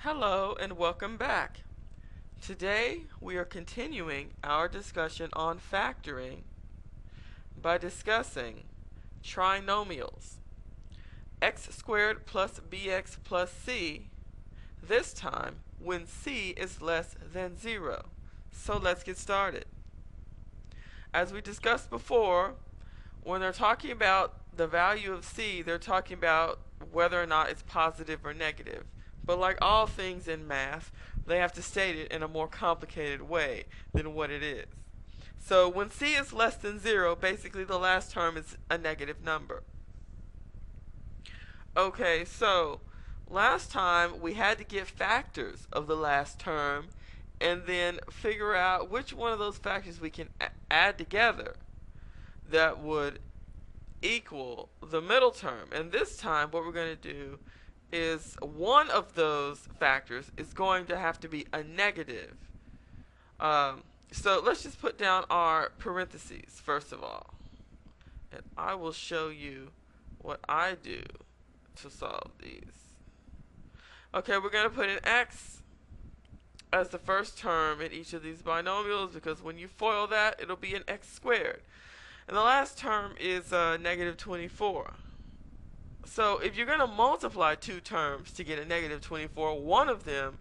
Hello and welcome back. Today we are continuing our discussion on factoring by discussing trinomials. X squared plus bx plus c, this time when c is less than 0. So let's get started. As we discussed before, when they're talking about the value of c, they're talking about whether or not it's positive or negative. But like all things in math, they have to state it in a more complicated way than what it is. So when c is less than 0, basically the last term is a negative number. Okay, so last time we had to get factors of the last term and then figure out which one of those factors we can add together that would equal the middle term. And this time what we're going to do is one of those factors is going to have to be a negative. So let's just put down our parentheses first of all. And I will show you what I do to solve these. Okay, we're going to put an x as the first term in each of these binomials because when you FOIL that, it'll be an x squared. And the last term is negative 24. So if you're going to multiply two terms to get a negative 24, one of them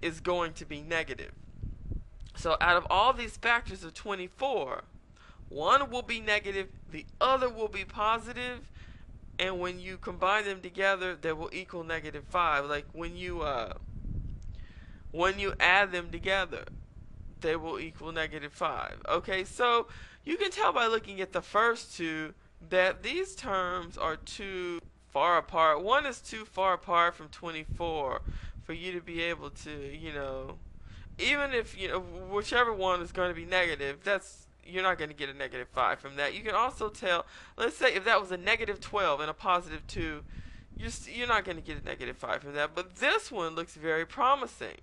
is going to be negative. So out of all these factors of 24, one will be negative, the other will be positive, and when you combine them together, they will equal negative 5. Like when you add them together, they will equal negative 5. Okay, so you can tell by looking at the first two that these terms are too far apart. One is too far apart from 24 for you to be able to, even if, whichever one is going to be negative, you're not going to get a negative 5 from that. You can also tell, let's say if that was a negative 12 and a positive 2, you're not going to get a negative 5 from that. But this one looks very promising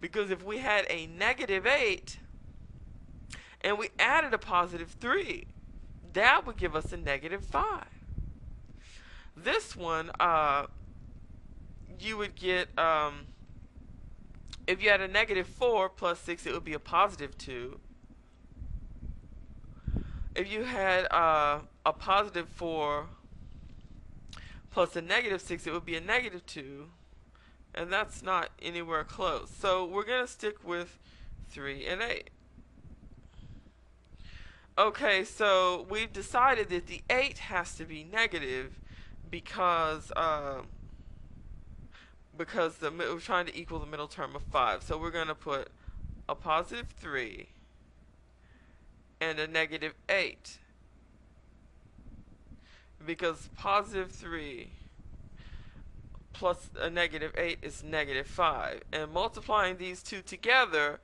because if we had a negative 8 and we added a positive 3, that would give us a negative 5. This one, you would get, if you had a negative 4 plus 6, it would be a positive 2. If you had a positive 4 plus a negative 6, it would be a negative 2. And that's not anywhere close. So we're going to stick with 3 and 8. Okay, so we've decided that the 8 has to be negative because we're trying to equal the middle term of 5. So we're going to put a positive 3 and a negative 8 because positive 3 plus a negative 8 is negative 5. And multiplying these two together,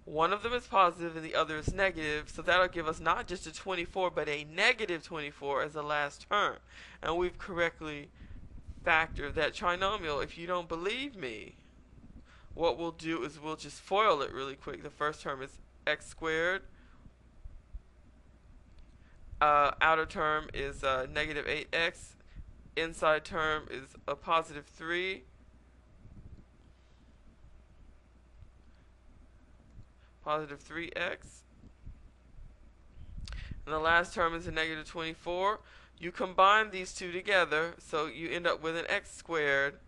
one of them is positive and the other is negative, so that'll give us not just a 24 but a negative 24 as the last term. And we've correctly factored that trinomial. If you don't believe me, what we'll do is we'll just FOIL it really quick. The first term is x squared. Outer term is negative 8x. Inside term is a positive 3. Positive 3x. And the last term is a negative 24. You combine these two together, so you end up with an x squared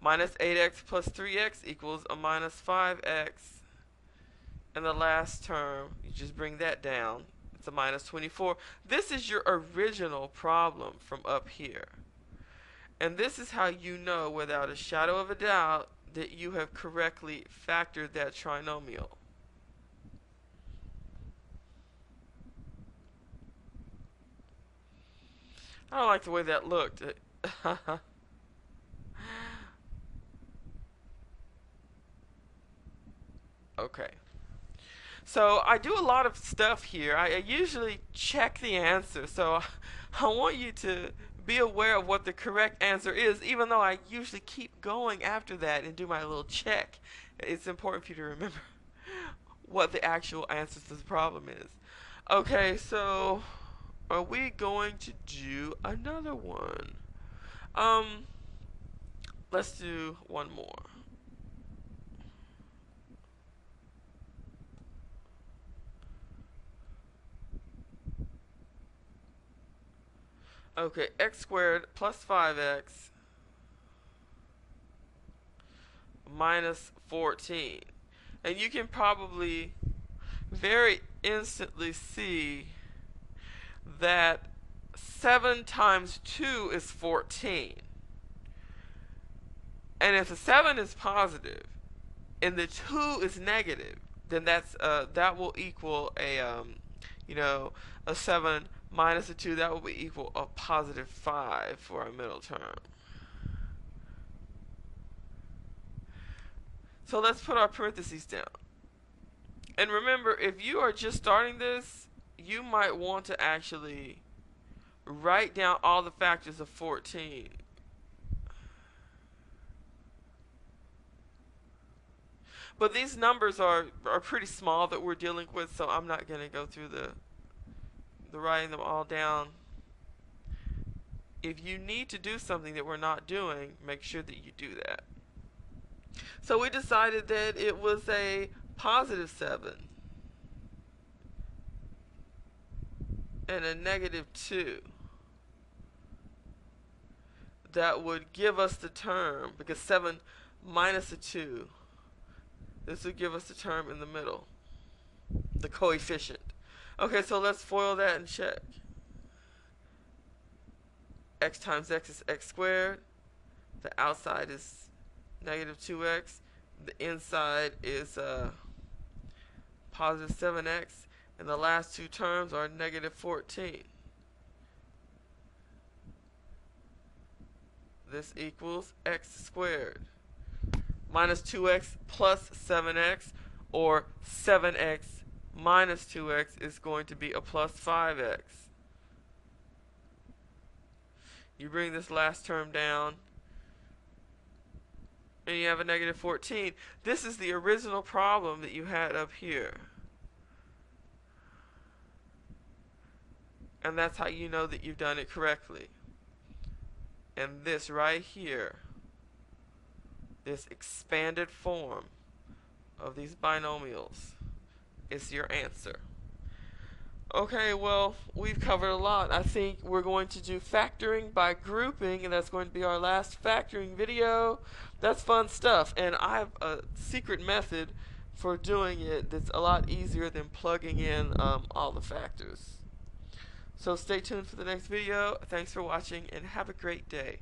minus 8x plus 3x equals a minus 5x. And the last term, you just bring that down. It's a minus 24. This is your original problem from up here. And this is how you know without a shadow of a doubt that you have correctly factored that trinomial. I don't like the way that looked. Okay. So I do a lot of stuff here. I usually check the answer. So I want you to be aware of what the correct answer is, even though I usually keep going after that and do my little check. It's important for you to remember what the actual answer to the problem is. Okay, so are we going to do another one? Let's do one more. Okay, x squared plus 5x minus 14. And you can probably very instantly see that 7 times 2 is 14. And if the 7 is positive and the 2 is negative, then that will equal a 7 minus a 2. That will be equal a positive 5 for our middle term. So let's put our parentheses down. And remember, if you are just starting this, you might want to actually write down all the factors of 14. But these numbers are pretty small that we're dealing with, so I'm not going to go through the writing them all down. If you need to do something that we're not doing, make sure that you do that. So we decided that it was a positive 7 and a negative 2. That would give us the term, because 7 minus a 2, this would give us the term in the middle, the coefficient. Okay, so let's FOIL that and check. X times x is x squared. The outside is negative 2x. The inside is positive 7x. And the last two terms are negative 14. This equals x squared minus 2x plus 7x, or 7x minus 2x is going to be a plus 5x. You bring this last term down, and you have a negative 14. This is the original problem that you had up here. And that's how you know that you've done it correctly. And this right here, this expanded form of these binomials, is your answer. Okay, well, we've covered a lot. I think we're going to do factoring by grouping, and that's going to be our last factoring video. That's fun stuff, and I have a secret method for doing it that's a lot easier than plugging in all the factors. So stay tuned for the next video. Thanks for watching, and have a great day.